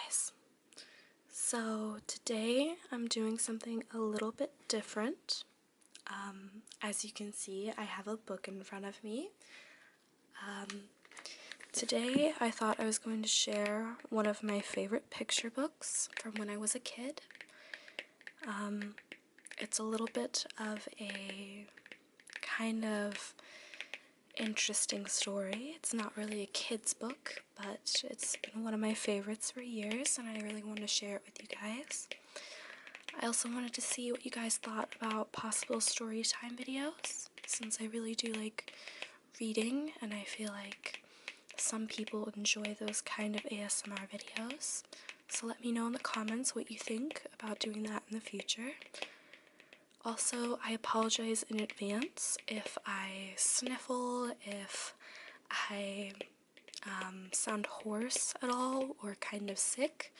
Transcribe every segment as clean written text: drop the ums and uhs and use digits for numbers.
guys. So today I'm doing something a little bit different. As you can see, I have a book in front of me. Today I thought I was going to share one of my favorite picture books from when I was a kid. It's a little bit of a kind of interesting story. It's not really a kid's book, but it's been one of my favorites for years, and I really want to share it with you guys. I also wanted to see what you guys thought about possible story time videos, since I really do like reading, and I feel like some people enjoy those kind of ASMR videos. So let me know in the comments what you think about doing that in the future. Also, I apologize in advance if I sniffle, if I sound hoarse at all, or kind of sick.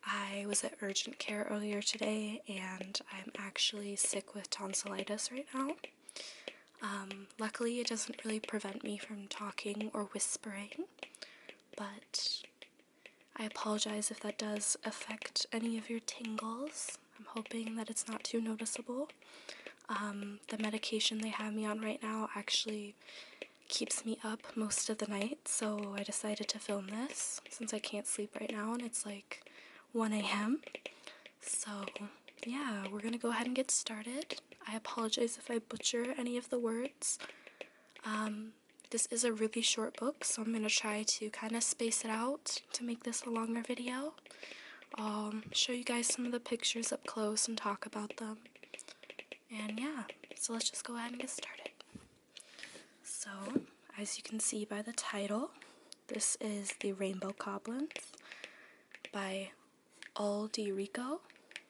I was at urgent care earlier today, and I'm actually sick with tonsillitis right now. Luckily, it doesn't really prevent me from talking or whispering, but I apologize if that does affect any of your tingles. I'm hoping that it's not too noticeable. The medication they have me on right now actually keeps me up most of the night, so I decided to film this since I can't sleep right now and it's like 1 a.m. So yeah, we're gonna go ahead and get started. I apologize if I butcher any of the words. This is a really short book, so I'm gonna try to kind of space it out to make this a longer video. I'll show you guys some of the pictures up close and talk about them. And yeah, so let's just go ahead and get started. So, as you can see by the title, this is the Rainbow Goblins by Rico,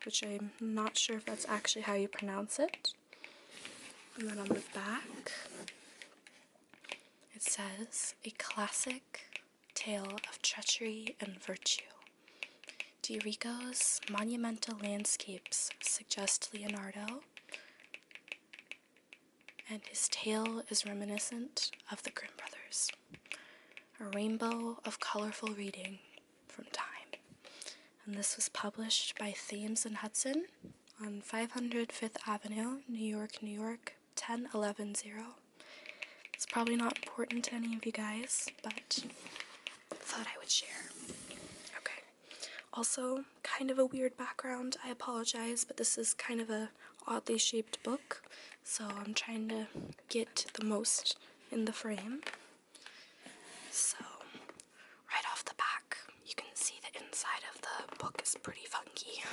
which I'm not sure if that's actually how you pronounce it. And then on the back, it says, a classic tale of treachery and virtue. Rico's monumental landscapes suggest Leonardo, and his tale is reminiscent of the Grimm brothers. A rainbow of colorful reading from time. And this was published by Thames and Hudson on 500 Fifth Avenue, New York, New York, 10110. It's probably not important to any of you guys, but thought I would share. Okay. Also, kind of a weird background. I apologize, but this is kind of a oddly shaped book, so I'm trying to get the most in the frame. So, right off the back, you can see the inside of the book is pretty funky.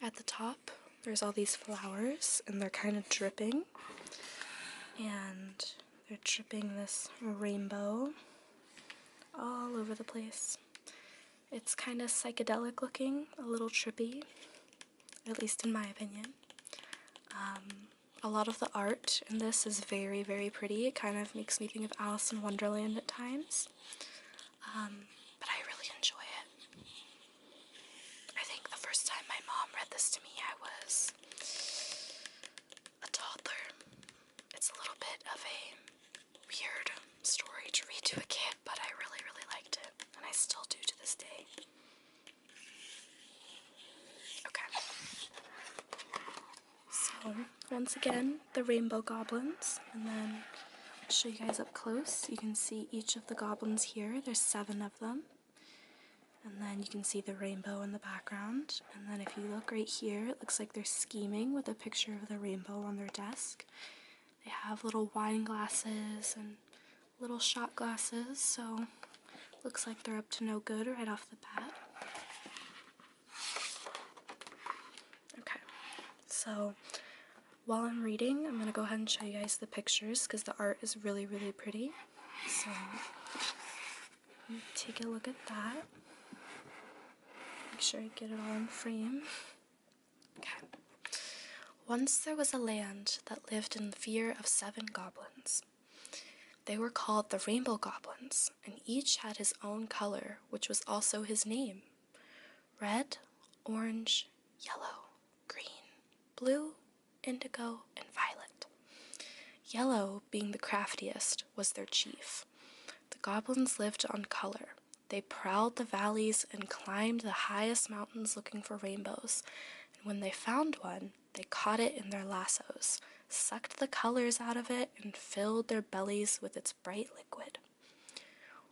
At the top, there's all these flowers, and they're kind of dripping, and they're dripping this rainbow all over the place. It's kind of psychedelic looking, a little trippy, at least in my opinion. A lot of the art in this is very, very pretty. It kind of makes me think of Alice in Wonderland at times. But I really enjoy it. I think the first time my mom read this to me, I was a toddler. It's a little bit of a weird story to read to a kid, but I really, really liked it, and I still do to this day. Okay. So, once again, the Rainbow Goblins, and then I'll show you guys up close. You can see each of the goblins here. There's 7 of them. And then you can see the rainbow in the background. And then if you look right here, it looks like they're scheming with a picture of the rainbow on their desk. They have little wine glasses and little shot glasses, so looks like they're up to no good right off the bat. Okay, so while I'm reading, I'm going to go ahead and show you guys the pictures because the art is really, really pretty. So take a look at that. Make sure I get it all in frame. Okay. Once there was a land that lived in fear of 7 goblins. They were called the Rainbow Goblins, and each had his own color, which was also his name. Red, orange, yellow, green, blue, indigo, and violet. Yellow, being the craftiest, was their chief. The goblins lived on color. They prowled the valleys and climbed the highest mountains looking for rainbows. And when they found one, they caught it in their lassos, sucked the colors out of it, and filled their bellies with its bright liquid.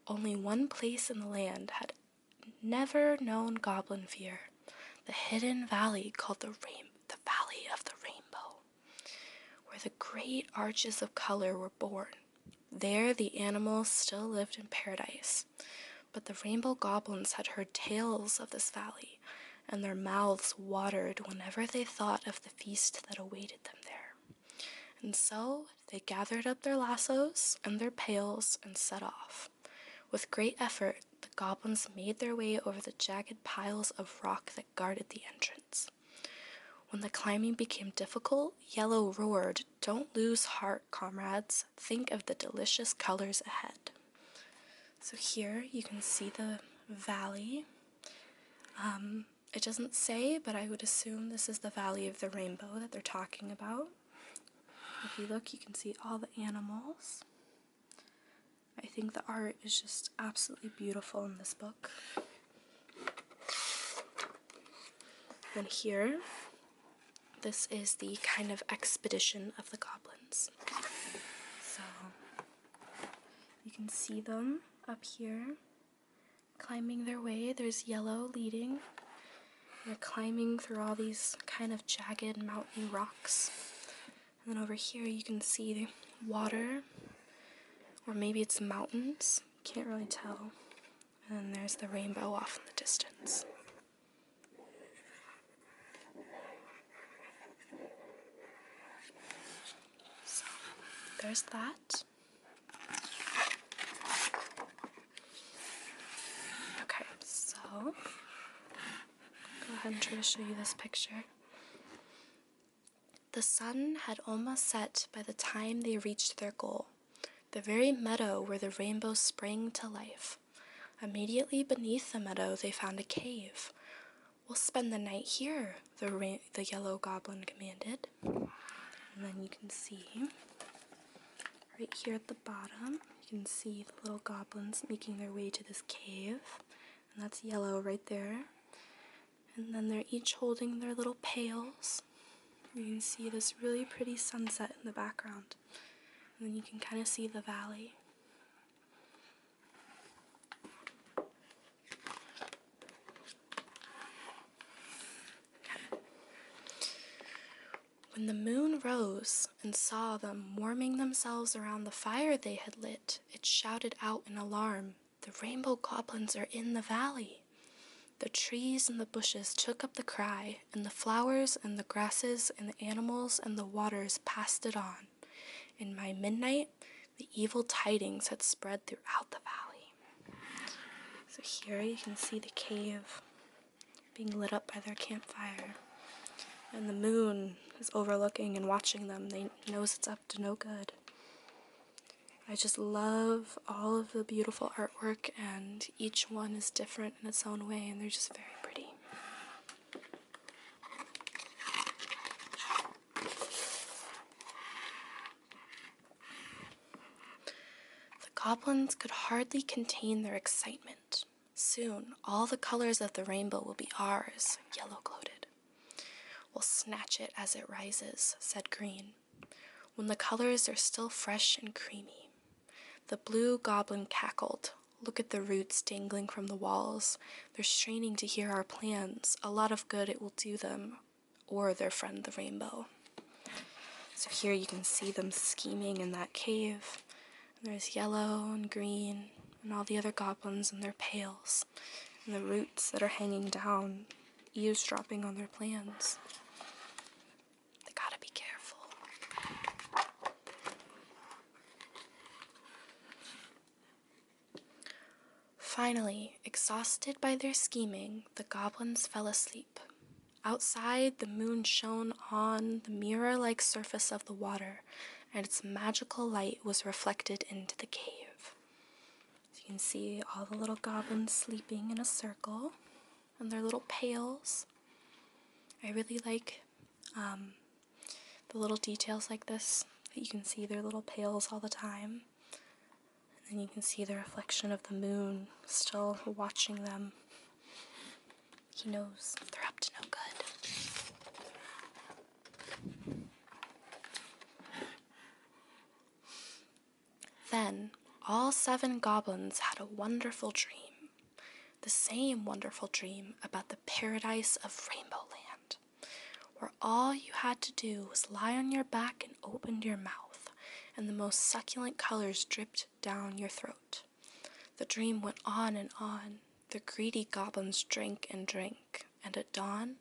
Only one place in the land had never known goblin fear, the hidden valley called the Valley of the Rainbow, where the great arches of color were born. There the animals still lived in paradise, but the Rainbow Goblins had heard tales of this valley, and their mouths watered whenever they thought of the feast that awaited them there. And so they gathered up their lassos and their pails and set off. With great effort, the goblins made their way over the jagged piles of rock that guarded the entrance. When the climbing became difficult, Yellow roared, "Don't lose heart, comrades. Think of the delicious colors ahead." So here you can see the valley. It doesn't say, but I would assume this is the Valley of the Rainbow that they're talking about. If you look, you can see all the animals. I think the art is just absolutely beautiful in this book. Then here, this is the kind of expedition of the goblins. So you can see them up here climbing their way. There's Yellow leading. They're climbing through all these kind of jagged mountain rocks. And then over here you can see the water, or maybe it's mountains. Can't really tell. And then there's the rainbow off in the distance. So there's that. Okay, so go ahead and try to show you this picture. The sun had almost set by the time they reached their goal, the very meadow where the rainbow sprang to life. Immediately beneath the meadow, they found a cave. "We'll spend the night here," the Yellow Goblin commanded. And then you can see, right here at the bottom, you can see the little goblins making their way to this cave. And that's Yellow right there. And then they're each holding their little pails. You can see this really pretty sunset in the background. And then you can kind of see the valley. When the moon rose and saw them warming themselves around the fire they had lit, it shouted out in alarm, "The Rainbow Goblins are in the valley." The trees and the bushes took up the cry, and the flowers and the grasses and the animals and the waters passed it on. And by midnight, the evil tidings had spread throughout the valley. So here you can see the cave being lit up by their campfire. And the moon is overlooking and watching them. They knows it's up to no good. I just love all of the beautiful artwork, and each one is different in its own way, and they're just very pretty. The goblins could hardly contain their excitement. "Soon all the colors of the rainbow will be ours," Yellow gloated. "We'll snatch it as it rises," said Green, "when the colors are still fresh and creamy." The blue goblin cackled. "Look at the roots dangling from the walls. They're straining to hear our plans. A lot of good it will do them, or their friend the rainbow." So here you can see them scheming in that cave. And there's Yellow and Green and all the other goblins in their pails, and the roots that are hanging down, eavesdropping on their plans. They gotta be careful. Finally, exhausted by their scheming, the goblins fell asleep. Outside, the moon shone on the mirror-like surface of the water, and its magical light was reflected into the cave. So you can see all the little goblins sleeping in a circle, and their little pails. I really like the little details like this, that you can see their little pails all the time. And you can see the reflection of the moon still watching them. He knows they're up to no good. Then, all 7 goblins had a wonderful dream. The same wonderful dream about the paradise of Rainbow Land, where all you had to do was lie on your back and open your mouth, and the most succulent colors dripped down your throat. The dream went on and on. The greedy goblins drank and drank, and at dawn,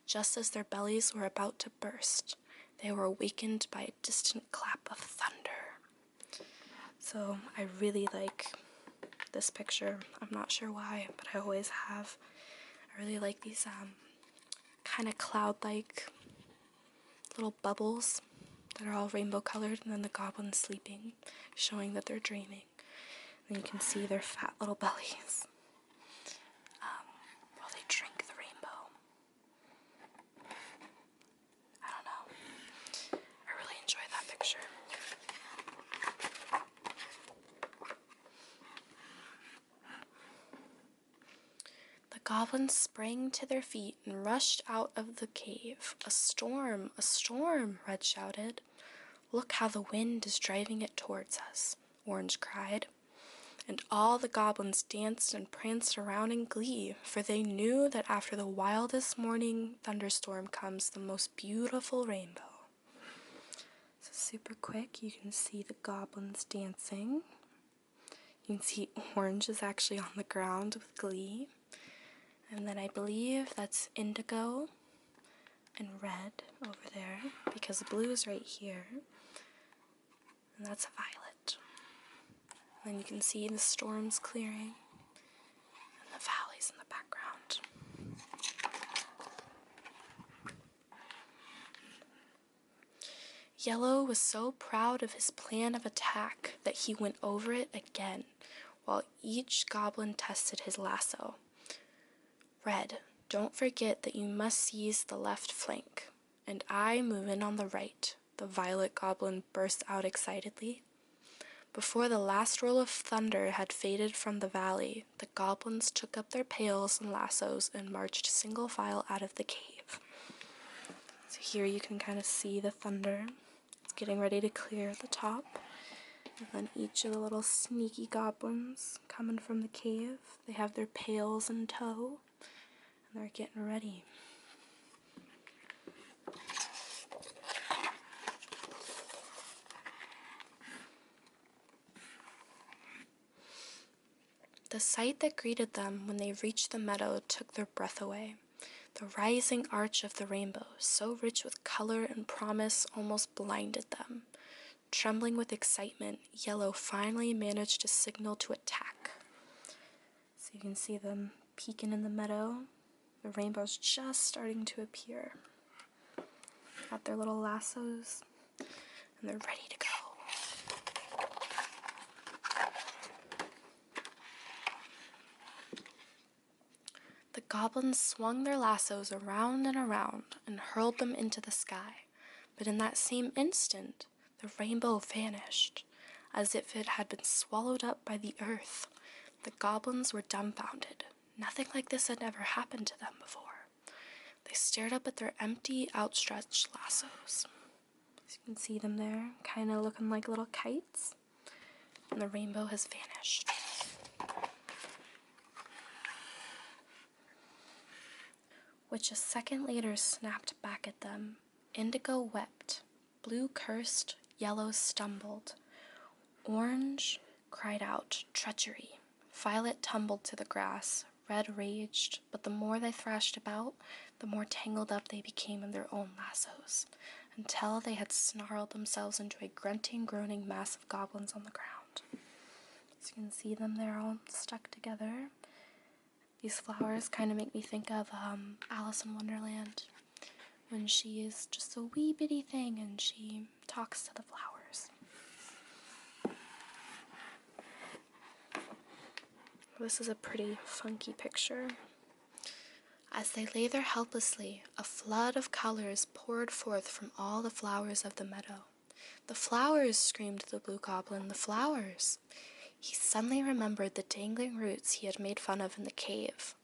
just as their bellies were about to burst, they were awakened by a distant clap of thunder. So I really like this picture. I'm not sure why, but I always have. I really like these kind of cloud-like little bubbles that are all rainbow colored, and then the goblins sleeping, showing that they're dreaming. And you can see their fat little bellies while they drink the rainbow. I don't know. I really enjoy that picture. The goblins sprang to their feet and rushed out of the cave. A storm, Red shouted. Look how the wind is driving it towards us, Orange cried. And all the goblins danced and pranced around in glee, for they knew that after the wildest morning thunderstorm comes the most beautiful rainbow. So super quick, you can see the goblins dancing. You can see Orange is actually on the ground with glee. And then I believe that's indigo and red over there, because blue is right here. And that's violet. And then you can see the storms clearing and the valleys in the background. Yellow was so proud of his plan of attack that he went over it again, while each goblin tested his lasso. Red, don't forget that you must seize the left flank, and I move in on the right, the violet goblin burst out excitedly. Before the last roll of thunder had faded from the valley, the goblins took up their pails and lassos and marched single file out of the cave. So here you can kind of see the thunder. It's getting ready to clear the top. And then each of the little sneaky goblins coming from the cave, they have their pails in tow. They're getting ready. The sight that greeted them when they reached the meadow took their breath away. The rising arch of the rainbow, so rich with color and promise, almost blinded them. Trembling with excitement, Yellow finally managed to signal to attack. So you can see them peeking in the meadow. The rainbow's just starting to appear. Got their little lassos, and they're ready to go. The goblins swung their lassos around and around and hurled them into the sky, but in that same instant, the rainbow vanished, as if it had been swallowed up by the earth. The goblins were dumbfounded. Nothing like this had ever happened to them before. They stared up at their empty, outstretched lassos. As you can see them there, kind of looking like little kites. And the rainbow has vanished. Which a second later snapped back at them. Indigo wept. Blue cursed. Yellow stumbled. Orange cried out, treachery. Violet tumbled to the grass. Red raged, but the more they thrashed about, the more tangled up they became in their own lassos, until they had snarled themselves into a grunting, groaning mass of goblins on the ground. As you can see them, they're all stuck together. These flowers kind of make me think of Alice in Wonderland, when she is just a wee bitty thing and she talks to the flowers. This is a pretty funky picture. As they lay there helplessly, a flood of colors poured forth from all the flowers of the meadow. "The flowers!" screamed the blue goblin. "The flowers!" He suddenly remembered the dangling roots he had made fun of in the cave.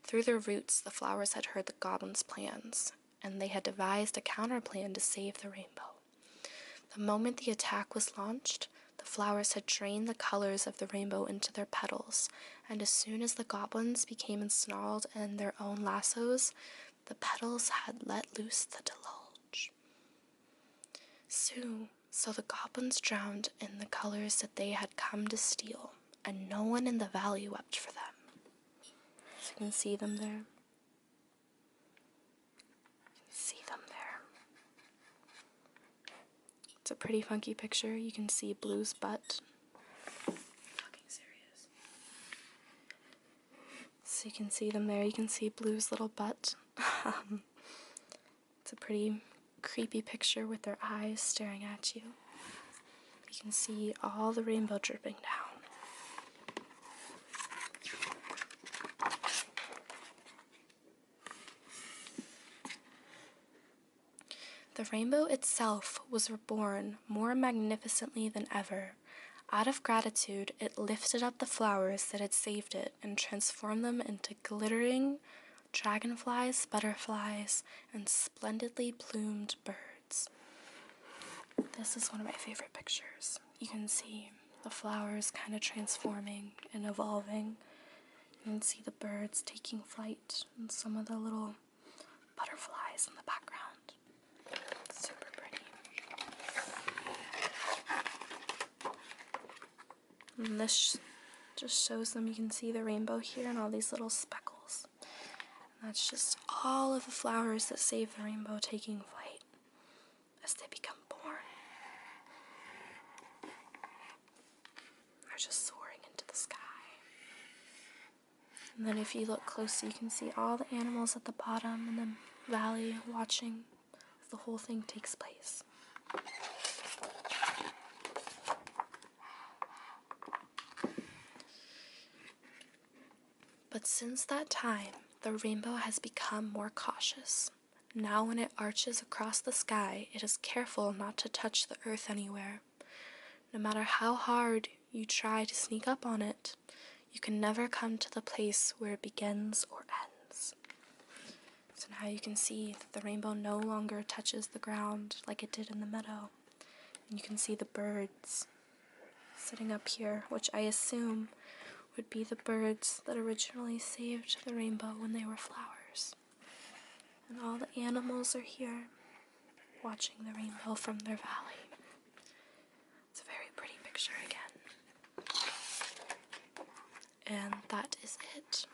Through their roots, the flowers had heard the goblins' plans, and they had devised a counterplan to save the rainbow. The moment the attack was launched, the flowers had drained the colors of the rainbow into their petals, and as soon as the goblins became ensnarled in their own lassos, the petals had let loose the deluge. So the goblins drowned in the colors that they had come to steal, and no one in the valley wept for them. So you can see them there. You can see them there. It's a pretty funky picture. You can see Blue's butt. Fucking serious. So you can see them there. You can see Blue's little butt. It's a pretty creepy picture with their eyes staring at you. You can see all the rainbow dripping down. The rainbow itself was reborn more magnificently than ever. Out of gratitude, it lifted up the flowers that had saved it and transformed them into glittering dragonflies, butterflies, and splendidly plumed birds. This is one of my favorite pictures. You can see the flowers kind of transforming and evolving. You can see the birds taking flight and some of the little butterflies in the background. Super pretty. And this just shows them, you can see the rainbow here and all these little speckles. And that's just all of the flowers that save the rainbow taking flight as they become born. They're just soaring into the sky. And then if you look closely, you can see all the animals at the bottom in the valley watching as the whole thing takes place. But since that time, the rainbow has become more cautious. Now when it arches across the sky, it is careful not to touch the earth anywhere. No matter how hard you try to sneak up on it, you can never come to the place where it begins or ends. So now you can see that the rainbow no longer touches the ground like it did in the meadow. And you can see the birds sitting up here, which I assume would be the birds that originally saved the rainbow when they were flowers. And all the animals are here watching the rainbow from their valley. It's a very pretty picture again. And that is it.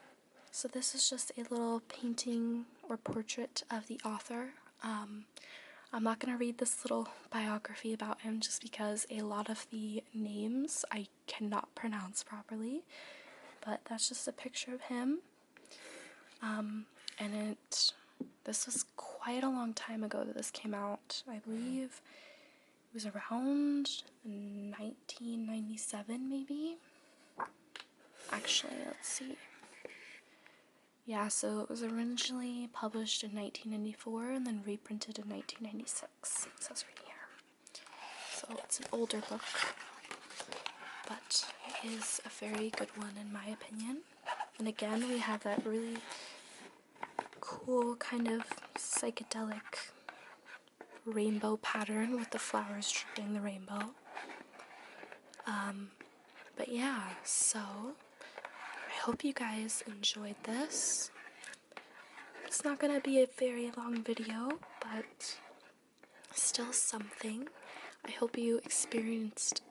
So this is just a little painting or portrait of the author. I'm not going to read this little biography about him just because a lot of the names I cannot pronounce properly. But that's just a picture of him. And this was quite a long time ago that this came out. I believe it was around 1997 maybe. Actually, let's see. Yeah, so it was originally published in 1994 and then reprinted in 1996. It says right here. So it's an older book, but it is a very good one in my opinion. And again, we have that really cool kind of psychedelic rainbow pattern with the flowers dripping the rainbow. But yeah, so I hope you guys enjoyed this. It's not gonna be a very long video, but still something. I hope you experienced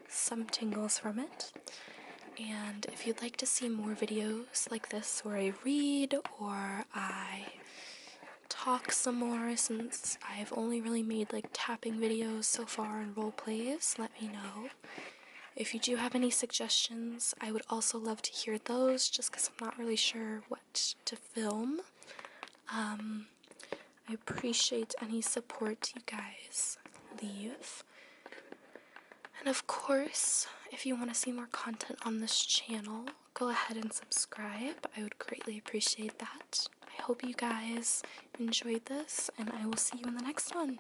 some tingles from it. And if you'd like to see more videos like this where I read or I talk some more, since I've only really made like tapping videos so far and role plays, let me know. If you do have any suggestions, I would also love to hear those, just because I'm not really sure what to film. I appreciate any support you guys leave. And of course, if you want to see more content on this channel, go ahead and subscribe. I would greatly appreciate that. I hope you guys enjoyed this, and I will see you in the next one.